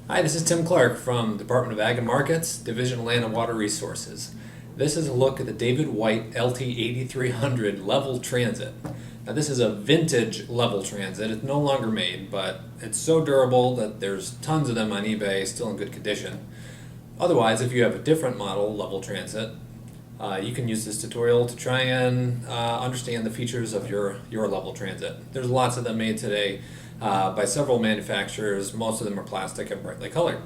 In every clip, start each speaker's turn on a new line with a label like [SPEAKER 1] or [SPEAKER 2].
[SPEAKER 1] Hi, this is Tim Clark from Department of Ag and Markets, Division of Land and Water Resources. This is a look at the David White LT8300 level transit. Now this is a vintage level transit. It's no longer made, but it's so durable that there's tons of them on eBay, still in good condition. Otherwise, if you have a different model level transit, you can use this tutorial to try and understand the features of your level transit. There's lots of them made today by several manufacturers. Most of them are plastic and brightly colored.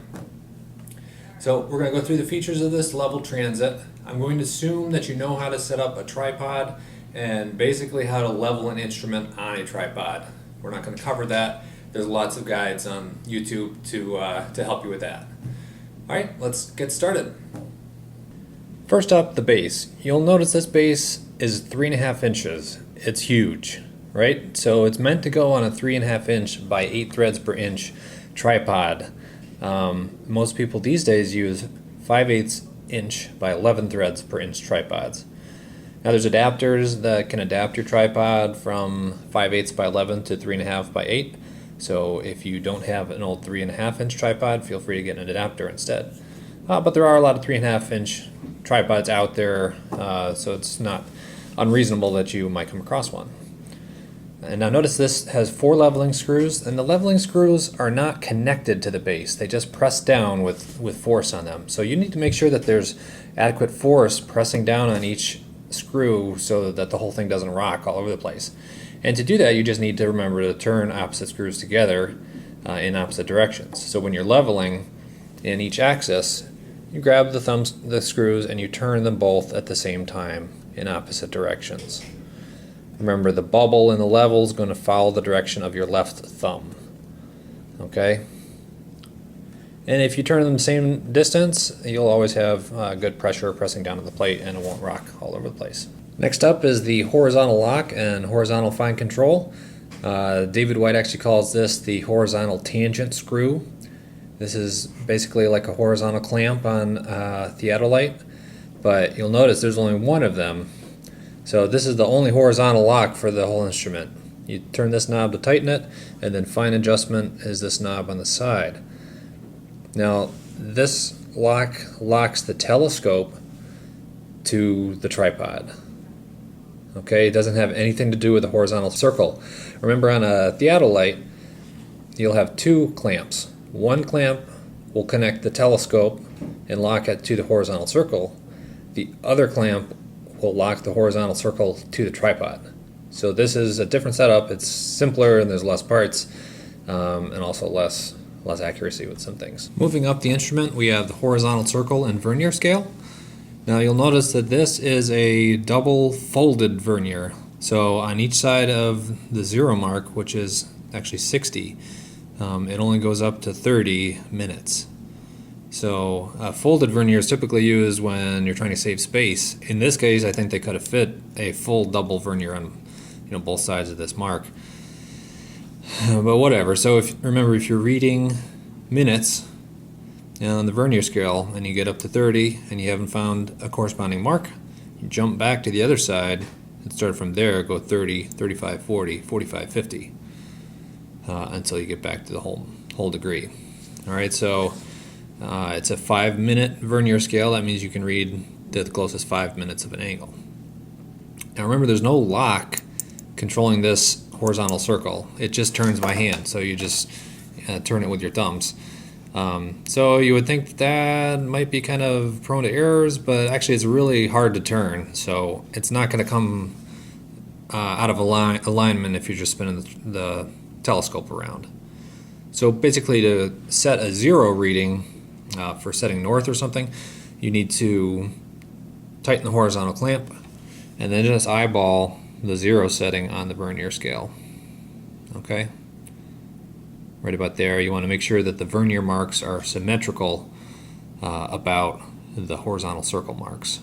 [SPEAKER 1] So we're going to go through the features of this level transit. I'm going to assume that you know how to set up a tripod and basically how to level an instrument on a tripod. We're not going to cover that. There's lots of guides on YouTube to help you with that. Alright, let's get started. First up, the base. You'll notice this base is 3.5 inches. It's huge, right? So it's meant to go on a 3.5 inch by 8 threads per inch tripod. Most people these days use 5/8 inch by 11 threads per inch tripods. Now there's adapters that can adapt your tripod from 5/8 by 11 to 3.5 by 8. So if you don't have an old 3.5 inch tripod, feel free to get an adapter instead. But there are a lot of 3.5 inch tripods out there, so it's not unreasonable that you might come across one. And now notice this has 4 leveling screws, and the leveling screws are not connected to the base. They just press down with force on them. So you need to make sure that there's adequate force pressing down on each screw so that the whole thing doesn't rock all over the place. And to do that, you just need to remember to turn opposite screws together in opposite directions. So when you're leveling in each axis, you grab the screws and you turn them both at the same time in opposite directions. Remember, the bubble in the level is going to follow the direction of your left thumb. Okay? And if you turn them the same distance, you'll always have good pressure pressing down on the plate and it won't rock all over the place. Next up is the horizontal lock and horizontal fine control. David White actually calls this the horizontal tangent screw. This is basically like a horizontal clamp on a theodolite, but you'll notice there's only one of them. So this is the only horizontal lock for the whole instrument. You turn this knob to tighten it, and then fine adjustment is this knob on the side. Now this lock locks the telescope to the tripod. Okay, it doesn't have anything to do with the horizontal circle. Remember, on a theodolite, you'll have 2 clamps. One clamp will connect the telescope and lock it to the horizontal circle. The other clamp will lock the horizontal circle to the tripod. So this is a different setup. It's simpler and there's less parts and also less accuracy with some things. Moving up the instrument, we have the horizontal circle and vernier scale. Now you'll notice that this is a double folded vernier. So on each side of the 0 mark, which is actually 60, it only goes up to 30 minutes. So folded vernier is typically used when you're trying to save space. In this case, I think they could have fit a full double vernier on both sides of this mark. But whatever. So remember, if you're reading minutes on the vernier scale and you get up to 30 and you haven't found a corresponding mark, you jump back to the other side and start from there, go 30, 35, 40, 45, 50. Until you get back to the whole degree. Alright, so it's a 5-minute vernier scale. That means you can read the closest 5 minutes of an angle. Now remember, there's no lock controlling this horizontal circle. It just turns by hand, so you just turn it with your thumbs. So you would think that might be kind of prone to errors, but actually it's really hard to turn, so it's not going to come out of alignment if you're just spinning the telescope around. So basically, to set a 0 reading for setting north or something, you need to tighten the horizontal clamp and then just eyeball the 0 setting on the vernier scale. Okay, right about there. You want to make sure that the vernier marks are symmetrical about the horizontal circle marks,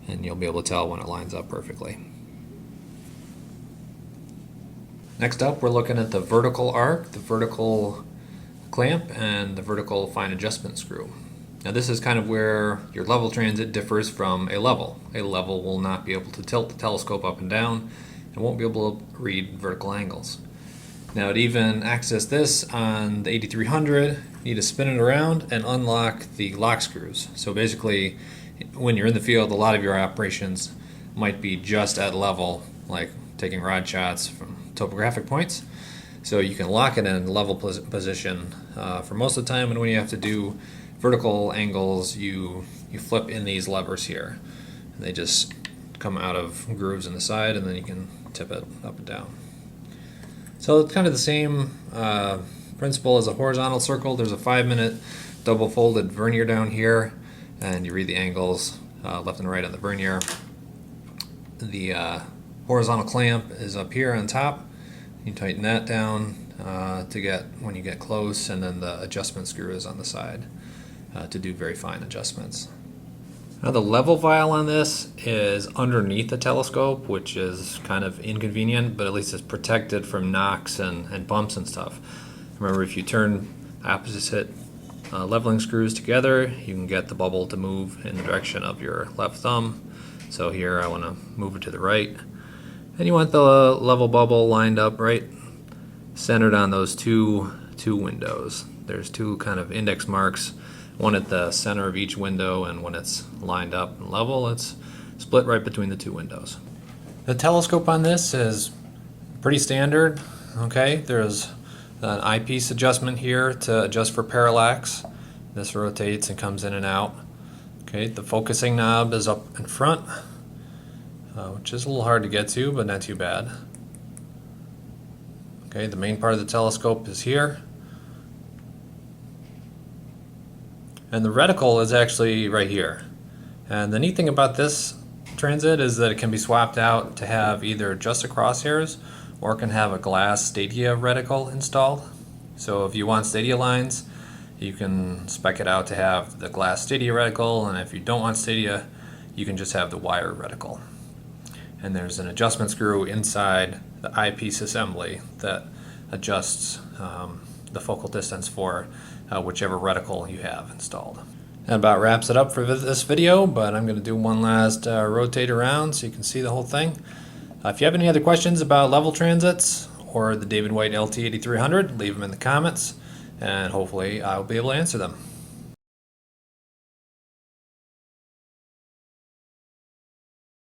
[SPEAKER 1] and you'll be able to tell when it lines up perfectly. Next up, we're looking at the vertical arc, the vertical clamp, and the vertical fine adjustment screw. Now this is kind of where your level transit differs from a level. A level will not be able to tilt the telescope up and down and won't be able to read vertical angles. Now to even access this on the 8300, you need to spin it around and unlock the lock screws. So basically, when you're in the field, a lot of your operations might be just at level, like taking rod shots from topographic points. So you can lock it in level position for most of the time, and when you have to do vertical angles, you flip in these levers here. And they just come out of grooves in the side, and then you can tip it up and down. So it's kind of the same principle as a horizontal circle. There's a 5-minute double folded vernier down here, and you read the angles left and right on the vernier. The horizontal clamp is up here on top. You tighten that down to get when you get close, and then the adjustment screw is on the side to do very fine adjustments. Now the level vial on this is underneath the telescope, which is kind of inconvenient, but at least it's protected from knocks and bumps and stuff. Remember, if you turn opposite leveling screws together, you can get the bubble to move in the direction of your left thumb. So here I want to move it to the right. And you want the level bubble lined up right centered on those two windows. There's two kind of index marks, one at the center of each window, and when it's lined up and level, it's split right between the two windows. The telescope on this is pretty standard. Okay, there's an eyepiece adjustment here to adjust for parallax. This rotates and comes in and out. Okay, the focusing knob is up in front, which is a little hard to get to, but not too bad. Okay, the main part of the telescope is here. And the reticle is actually right here. And the neat thing about this transit is that it can be swapped out to have either just the crosshairs, or it can have a glass stadia reticle installed. So if you want stadia lines, you can spec it out to have the glass stadia reticle, and if you don't want stadia, you can just have the wire reticle. And there's an adjustment screw inside the eyepiece assembly that adjusts the focal distance for whichever reticle you have installed. That about wraps it up for this video, but I'm going to do one last rotate around so you can see the whole thing. If you have any other questions about level transits or the David White LT8300, leave them in the comments, and hopefully I'll be able to answer them.